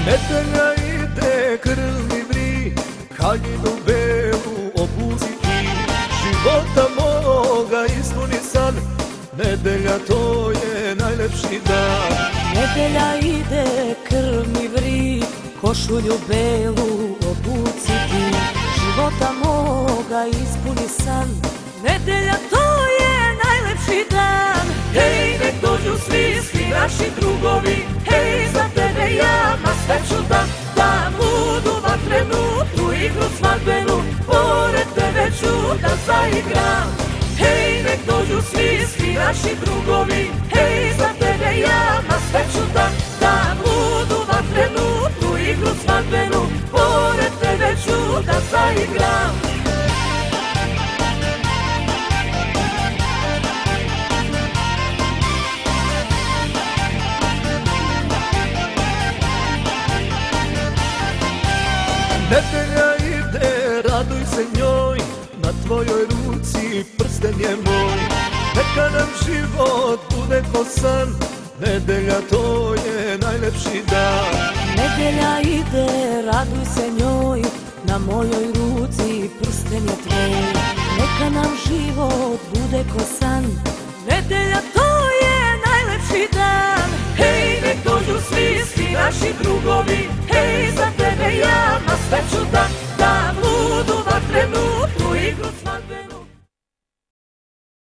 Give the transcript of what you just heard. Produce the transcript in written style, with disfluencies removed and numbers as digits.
Nedelja ide, krv mi vri, haljinu belu obuci ti. Života moga ispuni san, nedelja to je najlepši dan. Nedelja ide, krv mi vri, košulju belu obuci ti. Života moga ispuni san, nedelja to je najlepši dan. Hej, nek dođu svi naši drugovi, hej, za tebe ja ma sve ću da budu vatrenu, tu igru svadbenu, pored tebe ću da zaigram. Hej, nek dođu svi naši drugovi, hej, za tebe ja ma sve ću da budu vatrenu, tu igru svadbenu, pored tebe ću da zaigram. Nedelja ide, raduj se njoj, na tvojoj ruci prsten je moj. Neka nam život bude ko san, nedelja to je najlepši dan. Nedelja ide, raduj se njoj, na mojoj ruci prsten je tvoj. Neka nam život bude ko san, nedelja to